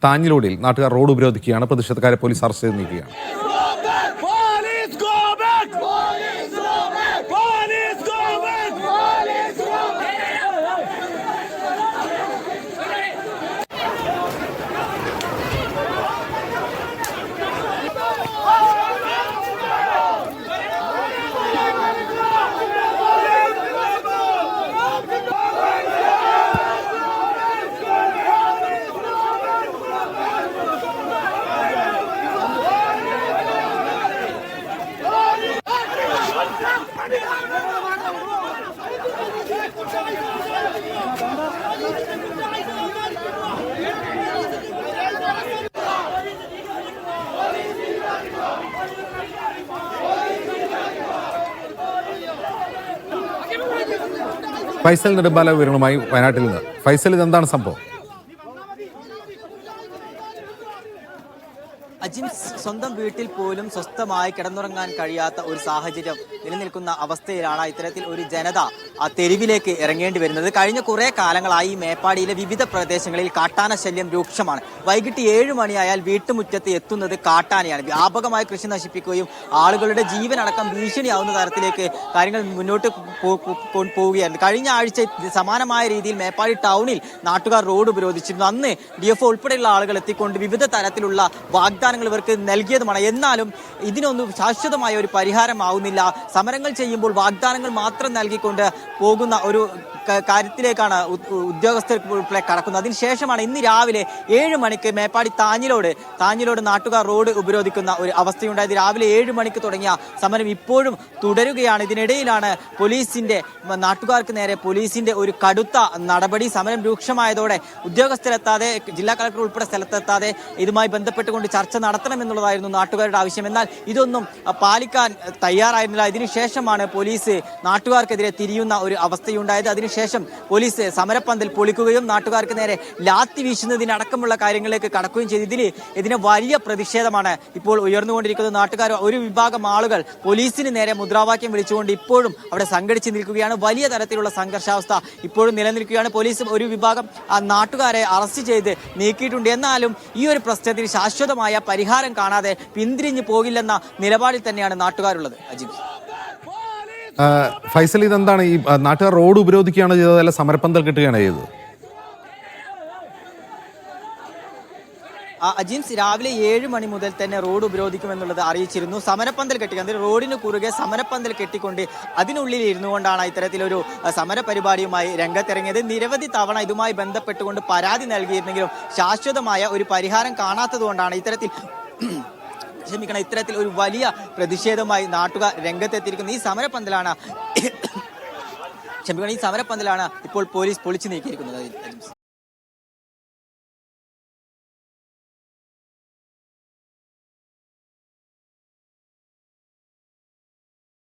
താഞ്ഞിലോടിയിൽ നാട്ടുകാർ road ഉപരോധിക്കുകയാണ്. പ്രതിഷേധക്കാരെ police arrest ചെയ്ത് നീക്കുകയാണ്. ഫൈസൽ നെടുമ്പാല വിവരങ്ങളുമായി വയനാട്ടിൽ നിന്ന്. ഫൈസൽ, ഇതെന്താണ് സംഭവം? സ്വന്തം വീട്ടിൽ പോലും സ്വസ്ഥമായി കിടന്നുറങ്ങാൻ കഴിയാത്ത ഒരു സാഹചര്യം നിലനിൽക്കുന്ന അവസ്ഥയിലാണ് ഇത്തരത്തിൽ ഒരു ജനത തെരുവിലേക്ക് ഇറങ്ങേണ്ടി വരുന്നത്. കഴിഞ്ഞ കുറെ കാലങ്ങളായി മേപ്പാടിയിലെ വിവിധ പ്രദേശങ്ങളിൽ കാട്ടാന ശല്യം രൂക്ഷമാണ്. വൈകിട്ട് 7 മണിയായാൽ വീട്ടുമുറ്റത്ത് എത്തുന്നത് കാട്ടാനയാണ്. വ്യാപകമായി കൃഷി നശിപ്പിക്കുകയും ആളുകളുടെ ജീവനടക്കം ഭീഷണിയാവുന്ന തരത്തിലേക്ക് കാര്യങ്ങൾ മുന്നോട്ട് പോവുകയായിരുന്നു. കഴിഞ്ഞ ആഴ്ച സമാനമായ രീതിയിൽ മേപ്പാടി ടൗണിൽ നാട്ടുകാർ റോഡ് ഉപരോധിച്ചിരുന്നു. അന്ന് DFO ഉൾപ്പെടെയുള്ള ആളുകൾ എത്തിക്കൊണ്ട് വിവിധ തരത്തിലുള്ള വാഗ്ദാനങ്ങൾ ഇവർക്ക് നൽകിയതുമാണ്. എന്നാലും ഇതിനൊന്നും ശാശ്വതമായ ഒരു പരിഹാരമാവുന്നില്ല. സമരങ്ങൾ ചെയ്യുമ്പോൾ വാഗ്ദാനങ്ങൾ മാത്രം നൽകിക്കൊണ്ട് പോകുന്ന ഒരു കാര്യത്തിലേക്കാണ് ഉദ്യോഗസ്ഥർ ഉൾപ്പെടെ കടക്കുന്നത്. അതിനുശേഷമാണ് ഇന്ന് രാവിലെ 7 മണിക്ക് മേപ്പാടി താഞ്ഞിലോട് നാട്ടുകാർ റോഡ് ഉപരോധിക്കുന്ന ഒരു അവസ്ഥയുണ്ടായത്. രാവിലെ 7 മണിക്ക് തുടങ്ങിയ സമരം ഇപ്പോഴും തുടരുകയാണ്. ഇതിനിടയിലാണ് നാട്ടുകാർക്ക് നേരെ പോലീസിന്റെ ഒരു കടുത്ത നടപടി. സമരം രൂക്ഷമായതോടെ ഉദ്യോഗസ്ഥരെത്താതെ, ജില്ലാ കളക്ടർ ഉൾപ്പെടെ സ്ഥലത്തെത്താതെ ഇതുമായി ബന്ധപ്പെട്ടുകൊണ്ട് ചർച്ച നടത്തണമെന്നുള്ളതായിരുന്നു നാട്ടുകാരുടെ ആവശ്യം. എന്നാൽ ഇതൊന്നും പാലിക്കാൻ തയ്യാറായിരുന്നില്ല. ഇതിനുശേഷമാണ് പോലീസ് നാട്ടുകാർക്കെതിരെ തിരിയുന്ന ഒരു അവസ്ഥയുണ്ടായത്. അതിനുശേഷം പോലീസ് സമരപ്പന്തൽ പൊളിക്കുകയും നാട്ടുകാർക്ക് നേരെ ലാത്തി വീശുന്നതിനടക്കമുള്ള കാര്യങ്ങളിലേക്ക് കടക്കുകയും ചെയ്തു. ഇതിന് വലിയ പ്രതിഷേധമാണ് ഇപ്പോൾ ഉയർന്നുകൊണ്ടിരിക്കുന്നത്. നാട്ടുകാർ ഒരു വിഭാഗം ആളുകൾ പോലീസിന് നേരെ മുദ്രാവാക്യം വിളിച്ചുകൊണ്ട് ഇപ്പോഴും അവിടെ സംഘടിച്ചു നിൽക്കുകയാണ്. വലിയ തരത്തിലുള്ള സംഘർഷാവസ്ഥ ഇപ്പോഴും നിലനിൽക്കുകയാണ്. പോലീസ് ഒരു വിഭാഗം നാട്ടുകാരെ അറസ്റ്റ് ചെയ്ത് നീക്കിയിട്ടുണ്ട്. എന്നാലും ഈ ഒരു പ്രശ്നത്തിന് ശാശ്വതമായ പരിഹാരം കാണാതെ പിന്തിരിഞ്ഞു പോകില്ലെന്ന നിലപാടിൽ തന്നെയാണ് നാട്ടുകാരുള്ളത്. അജിത്, ഫൈസൽ, ഇതെന്താണ് ഈ നാട്ടുകാർ റോഡ് ഉപരോധിക്കുകയാണ് ചെയ്തത്, അല്ല സമരപ്പന്തൽ കെട്ടുകയാണ് ചെയ്തത്? അജിൻസ്, രാവിലെ 7 മണി മുതൽ തന്നെ റോഡ് ഉപരോധിക്കുമെന്നുള്ളത് അറിയിച്ചിരുന്നു. സമരപ്പന്തൽ കെട്ടി, അതിൽ റോഡിന് കുറുകെ സമരപ്പന്തൽ കെട്ടിക്കൊണ്ട് അതിനുള്ളിൽ ഇരുന്നു കൊണ്ടാണ് ഇത്തരത്തിലൊരു സമര പരിപാടിയുമായി രംഗത്തിറങ്ങിയത്. നിരവധി തവണ ഇതുമായി ബന്ധപ്പെട്ടുകൊണ്ട് പരാതി നൽകിയിരുന്നെങ്കിലും ശാശ്വതമായ ഒരു പരിഹാരം കാണാത്തത് കൊണ്ടാണ് ഇത്തരത്തിൽ ഒരു വലിയ പ്രതിഷേധമായി നാട്ടുകാർ രംഗത്തെത്തിയിരിക്കുന്നത്. ഈ സമരപ്പന്തലാണ് ഇപ്പോൾ പോലീസ് പൊളിച്ചു നീക്കിയിരിക്കുന്നത്.